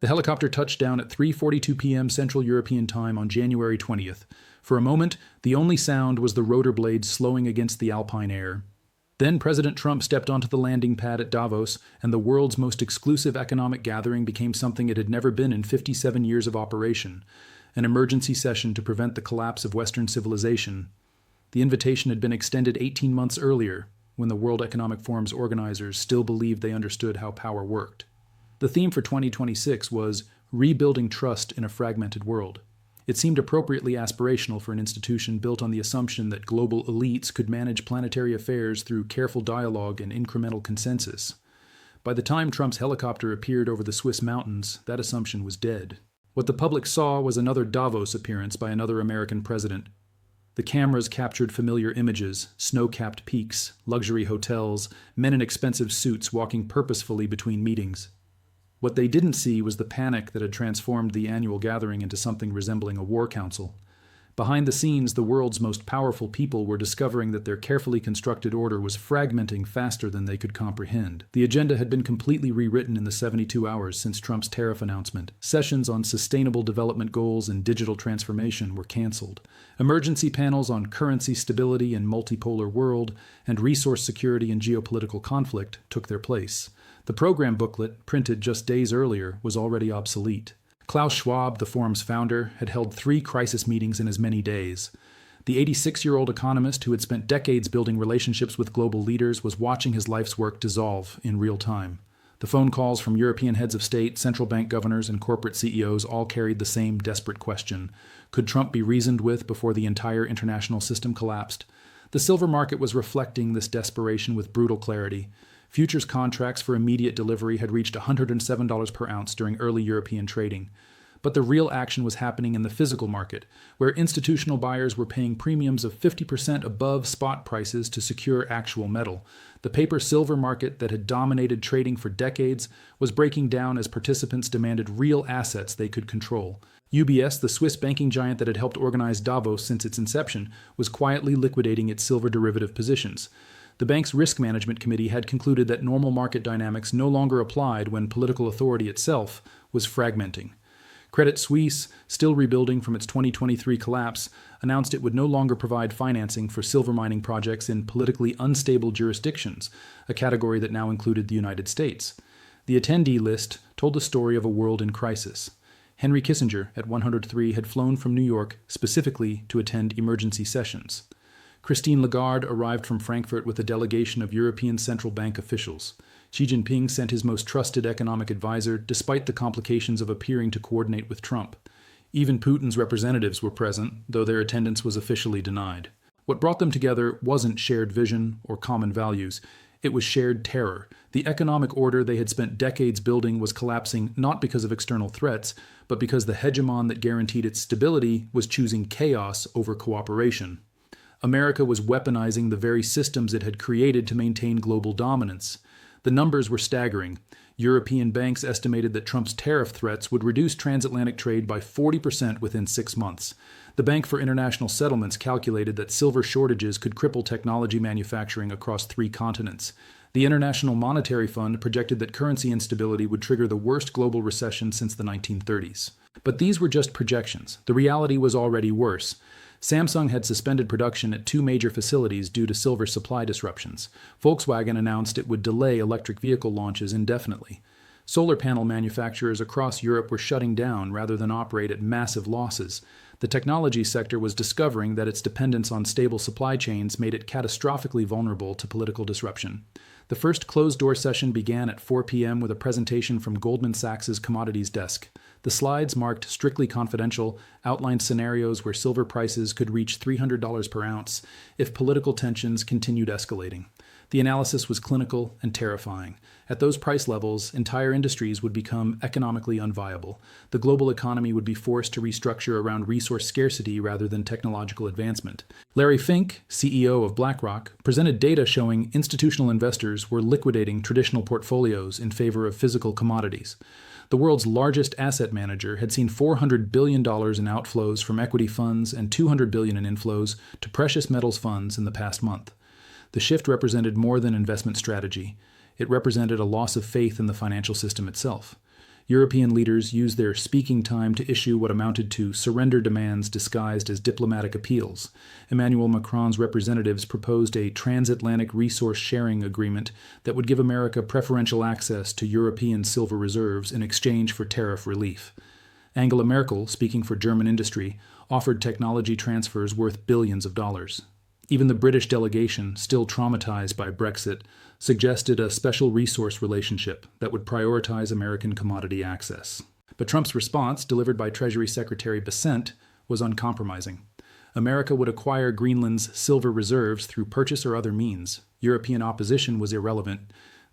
The helicopter touched down at 3:42 p.m. Central European Time on January 20th. For a moment, the only sound was the rotor blades slowing against the alpine air. Then President Trump stepped onto the landing pad at Davos, and the world's most exclusive economic gathering became something it had never been in 57 years of operation, an emergency session to prevent the collapse of Western civilization. The invitation had been extended 18 months earlier, when the World Economic Forum's organizers still believed they understood how power worked. The theme for 2026 was Rebuilding Trust in a Fragmented World. It seemed appropriately aspirational for an institution built on the assumption that global elites could manage planetary affairs through careful dialogue and incremental consensus. By the time Trump's helicopter appeared over the Swiss mountains, that assumption was dead. What the public saw was another Davos appearance by another American president. The cameras captured familiar images, snow-capped peaks, luxury hotels, men in expensive suits walking purposefully between meetings. What they didn't see was the panic that had transformed the annual gathering into something resembling a war council. Behind the scenes, the world's most powerful people were discovering that their carefully constructed order was fragmenting faster than they could comprehend. The agenda had been completely rewritten in the 72 hours since Trump's tariff announcement. Sessions on sustainable development goals and digital transformation were canceled. Emergency panels on currency stability and multipolar world and resource security and geopolitical conflict took their place. The program booklet, printed just days earlier, was already obsolete. Klaus Schwab, the forum's founder, had held 3 crisis meetings in as many days. The 86-year-old economist who had spent decades building relationships with global leaders was watching his life's work dissolve in real time. The phone calls from European heads of state, central bank governors, and corporate CEOs all carried the same desperate question. Could Trump be reasoned with before the entire international system collapsed? The silver market was reflecting this desperation with brutal clarity. Futures contracts for immediate delivery had reached $107 per ounce during early European trading. But the real action was happening in the physical market, where institutional buyers were paying premiums of 50% above spot prices to secure actual metal. The paper silver market that had dominated trading for decades was breaking down as participants demanded real assets they could control. UBS, the Swiss banking giant that had helped organize Davos since its inception, was quietly liquidating its silver derivative positions. The bank's risk management committee had concluded that normal market dynamics no longer applied when political authority itself was fragmenting. Credit Suisse, still rebuilding from its 2023 collapse, announced it would no longer provide financing for silver mining projects in politically unstable jurisdictions, a category that now included the United States. The attendee list told the story of a world in crisis. Henry Kissinger, at 103, had flown from New York specifically to attend emergency sessions. Christine Lagarde arrived from Frankfurt with a delegation of European Central Bank officials. Xi Jinping sent his most trusted economic advisor, despite the complications of appearing to coordinate with Trump. Even Putin's representatives were present, though their attendance was officially denied. What brought them together wasn't shared vision or common values. It was shared terror. The economic order they had spent decades building was collapsing not because of external threats, but because the hegemon that guaranteed its stability was choosing chaos over cooperation. America was weaponizing the very systems it had created to maintain global dominance. The numbers were staggering. European banks estimated that Trump's tariff threats would reduce transatlantic trade by 40% within 6 months. The Bank for International Settlements calculated that silver shortages could cripple technology manufacturing across 3 continents. The International Monetary Fund projected that currency instability would trigger the worst global recession since the 1930s. But these were just projections. The reality was already worse. Samsung had suspended production at 2 major facilities due to silver supply disruptions. Volkswagen announced it would delay electric vehicle launches indefinitely. Solar panel manufacturers across Europe were shutting down rather than operate at massive losses. The technology sector was discovering that its dependence on stable supply chains made it catastrophically vulnerable to political disruption. The first closed-door session began at 4 p.m. with a presentation from Goldman Sachs's commodities desk. The slides, marked strictly confidential, outlined scenarios where silver prices could reach $300 per ounce if political tensions continued escalating. The analysis was clinical and terrifying. At those price levels, entire industries would become economically unviable. The global economy would be forced to restructure around resource scarcity rather than technological advancement. Larry Fink, CEO of BlackRock, presented data showing institutional investors were liquidating traditional portfolios in favor of physical commodities. The world's largest asset manager had seen $400 billion in outflows from equity funds and $200 billion in inflows to precious metals funds in the past month. The shift represented more than investment strategy. It represented a loss of faith in the financial system itself. European leaders used their speaking time to issue what amounted to surrender demands disguised as diplomatic appeals. Emmanuel Macron's representatives proposed a transatlantic resource sharing agreement that would give America preferential access to European silver reserves in exchange for tariff relief. Angela Merkel, speaking for German industry, offered technology transfers worth billions of dollars. Even the British delegation, still traumatized by Brexit, suggested a special resource relationship that would prioritize American commodity access. But Trump's response, delivered by Treasury Secretary Bessent, was uncompromising. America would acquire Greenland's silver reserves through purchase or other means. European opposition was irrelevant.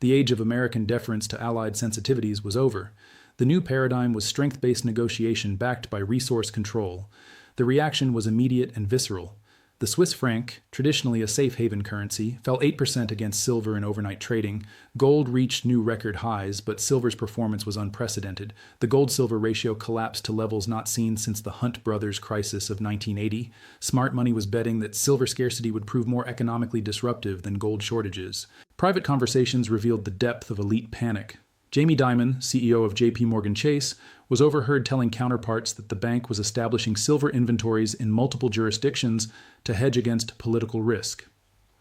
The age of American deference to Allied sensitivities was over. The new paradigm was strength-based negotiation backed by resource control. The reaction was immediate and visceral. The Swiss franc, traditionally a safe haven currency, fell 8% against silver in overnight trading. Gold reached new record highs, but silver's performance was unprecedented. The gold-silver ratio collapsed to levels not seen since the Hunt brothers crisis of 1980. Smart money was betting that silver scarcity would prove more economically disruptive than gold shortages. Private conversations revealed the depth of elite panic. Jamie Dimon, CEO of J.P. Morgan Chase, was overheard telling counterparts that the bank was establishing silver inventories in multiple jurisdictions to hedge against political risk.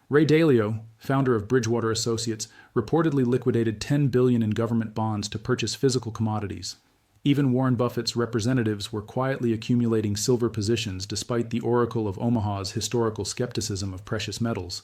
Ray Dalio, founder of Bridgewater Associates, reportedly liquidated $10 billion in government bonds to purchase physical commodities. Even Warren Buffett's representatives were quietly accumulating silver positions despite the Oracle of Omaha's historical skepticism of precious metals.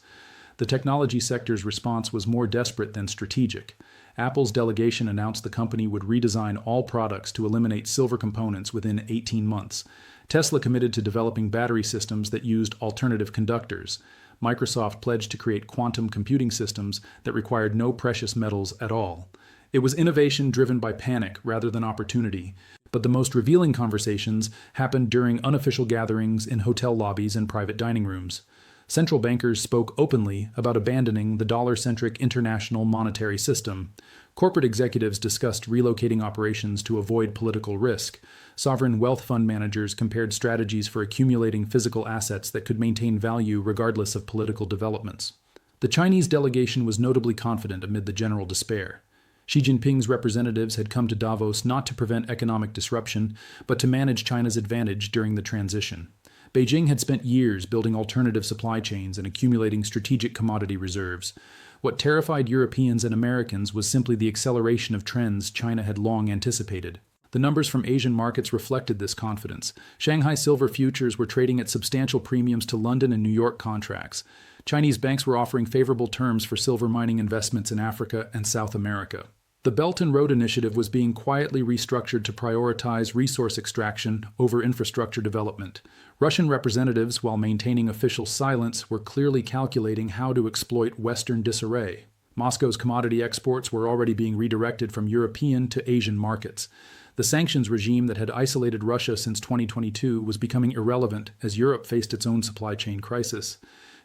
The technology sector's response was more desperate than strategic. Apple's delegation announced the company would redesign all products to eliminate silver components within 18 months. Tesla committed to developing battery systems that used alternative conductors. Microsoft pledged to create quantum computing systems that required no precious metals at all. It was innovation driven by panic rather than opportunity. But the most revealing conversations happened during unofficial gatherings in hotel lobbies and private dining rooms. Central bankers spoke openly about abandoning the dollar-centric international monetary system. Corporate executives discussed relocating operations to avoid political risk. Sovereign wealth fund managers compared strategies for accumulating physical assets that could maintain value regardless of political developments. The Chinese delegation was notably confident amid the general despair. Xi Jinping's representatives had come to Davos not to prevent economic disruption, but to manage China's advantage during the transition. Beijing had spent years building alternative supply chains and accumulating strategic commodity reserves. What terrified Europeans and Americans was simply the acceleration of trends China had long anticipated. The numbers from Asian markets reflected this confidence. Shanghai silver futures were trading at substantial premiums to London and New York contracts. Chinese banks were offering favorable terms for silver mining investments in Africa and South America. The Belt and Road Initiative was being quietly restructured to prioritize resource extraction over infrastructure development. Russian representatives, while maintaining official silence, were clearly calculating how to exploit Western disarray. Moscow's commodity exports were already being redirected from European to Asian markets. The sanctions regime that had isolated Russia since 2022 was becoming irrelevant as Europe faced its own supply chain crisis.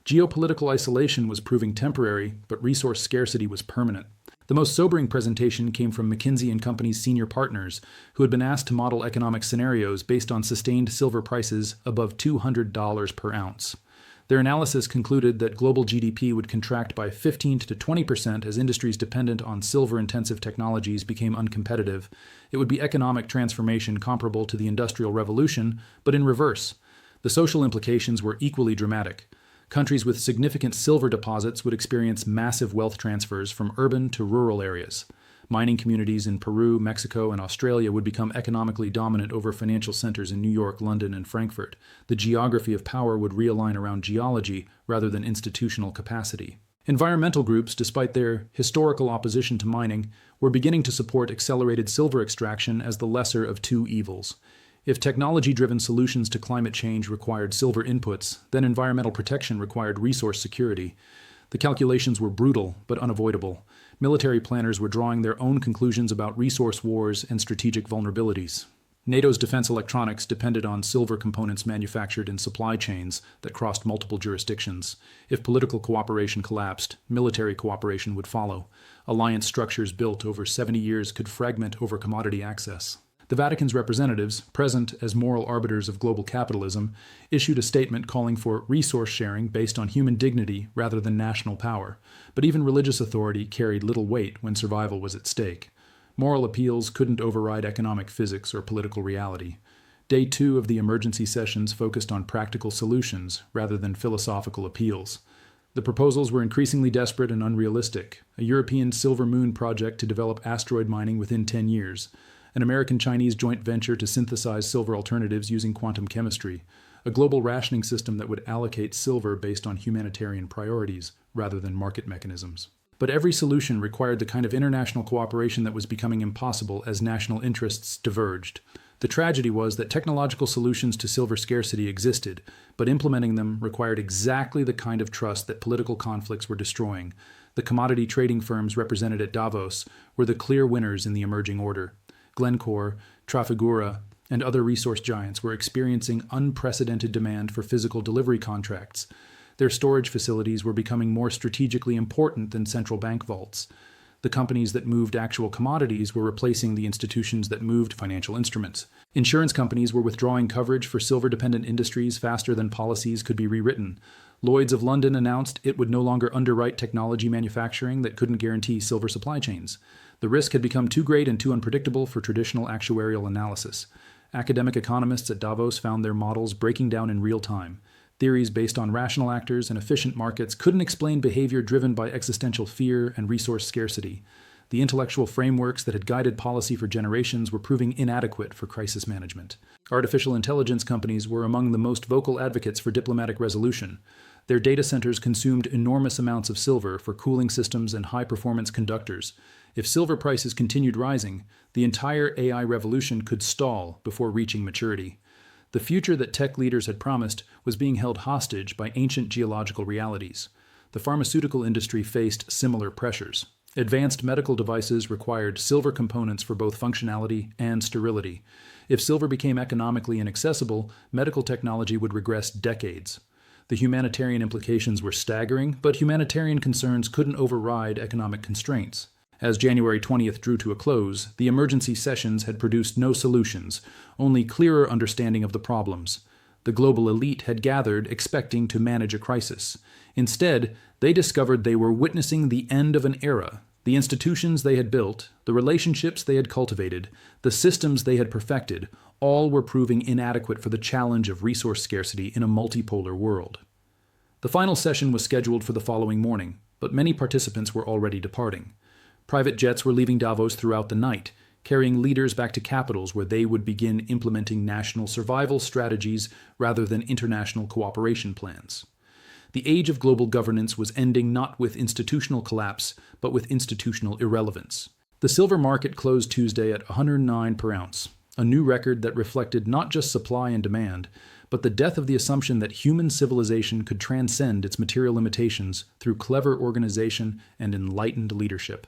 Geopolitical isolation was proving temporary, but resource scarcity was permanent. The most sobering presentation came from McKinsey & Company's senior partners, who had been asked to model economic scenarios based on sustained silver prices above $200 per ounce. Their analysis concluded that global GDP would contract by 15 to 20% as industries dependent on silver-intensive technologies became uncompetitive. It would be economic transformation comparable to the Industrial Revolution, but in reverse. The social implications were equally dramatic. Countries with significant silver deposits would experience massive wealth transfers from urban to rural areas. Mining communities in Peru, Mexico, and Australia would become economically dominant over financial centers in New York, London, and Frankfurt. The geography of power would realign around geology rather than institutional capacity. Environmental groups, despite their historical opposition to mining, were beginning to support accelerated silver extraction as the lesser of two evils. If technology-driven solutions to climate change required silver inputs, then environmental protection required resource security. The calculations were brutal, but unavoidable. Military planners were drawing their own conclusions about resource wars and strategic vulnerabilities. NATO's defense electronics depended on silver components manufactured in supply chains that crossed multiple jurisdictions. If political cooperation collapsed, military cooperation would follow. Alliance structures built over 70 years could fragment over commodity access. The Vatican's representatives, present as moral arbiters of global capitalism, issued a statement calling for resource sharing based on human dignity rather than national power. But even religious authority carried little weight when survival was at stake. Moral appeals couldn't override economic physics or political reality. Day 2 of the emergency sessions focused on practical solutions rather than philosophical appeals. The proposals were increasingly desperate and unrealistic. A European silver moon project to develop asteroid mining within 10 years. An American-Chinese joint venture to synthesize silver alternatives using quantum chemistry. A global rationing system that would allocate silver based on humanitarian priorities rather than market mechanisms. But every solution required the kind of international cooperation that was becoming impossible as national interests diverged. The tragedy was that technological solutions to silver scarcity existed, but implementing them required exactly the kind of trust that political conflicts were destroying. The commodity trading firms represented at Davos were the clear winners in the emerging order. Glencore, Trafigura, and other resource giants were experiencing unprecedented demand for physical delivery contracts. Their storage facilities were becoming more strategically important than central bank vaults. The companies that moved actual commodities were replacing the institutions that moved financial instruments. Insurance companies were withdrawing coverage for silver-dependent industries faster than policies could be rewritten. Lloyd's of London announced it would no longer underwrite technology manufacturing that couldn't guarantee silver supply chains. The risk had become too great and too unpredictable for traditional actuarial analysis. Academic economists at Davos found their models breaking down in real time. Theories based on rational actors and efficient markets couldn't explain behavior driven by existential fear and resource scarcity. The intellectual frameworks that had guided policy for generations were proving inadequate for crisis management. Artificial intelligence companies were among the most vocal advocates for diplomatic resolution. Their data centers consumed enormous amounts of silver for cooling systems and high-performance conductors. If silver prices continued rising, the entire AI revolution could stall before reaching maturity. The future that tech leaders had promised was being held hostage by ancient geological realities. The pharmaceutical industry faced similar pressures. Advanced medical devices required silver components for both functionality and sterility. If silver became economically inaccessible, medical technology would regress decades. The humanitarian implications were staggering, but humanitarian concerns couldn't override economic constraints. As January 20th drew to a close, the emergency sessions had produced no solutions, only clearer understanding of the problems. The global elite had gathered expecting to manage a crisis. Instead, they discovered they were witnessing the end of an era. The institutions they had built, the relationships they had cultivated, the systems they had perfected, all were proving inadequate for the challenge of resource scarcity in a multipolar world. The final session was scheduled for the following morning, but many participants were already departing. Private jets were leaving Davos throughout the night, carrying leaders back to capitals where they would begin implementing national survival strategies rather than international cooperation plans. The age of global governance was ending not with institutional collapse, but with institutional irrelevance. The silver market closed Tuesday at $109 per ounce, a new record that reflected not just supply and demand, but the death of the assumption that human civilization could transcend its material limitations through clever organization and enlightened leadership.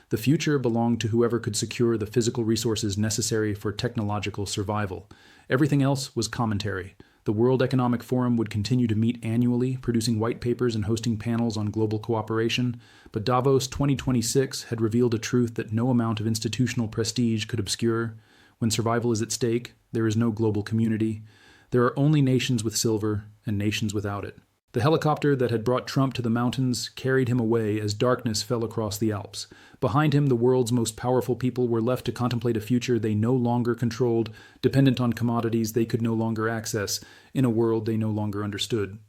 The future belonged to whoever could secure the physical resources necessary for technological survival. Everything else was commentary. The World Economic Forum would continue to meet annually, producing white papers and hosting panels on global cooperation, but Davos 2026 had revealed a truth that no amount of institutional prestige could obscure. When survival is at stake, there is no global community. There are only nations with silver and nations without it. The helicopter that had brought Trump to the mountains carried him away as darkness fell across the Alps. Behind him, the world's most powerful people were left to contemplate a future they no longer controlled, dependent on commodities they could no longer access, in a world they no longer understood.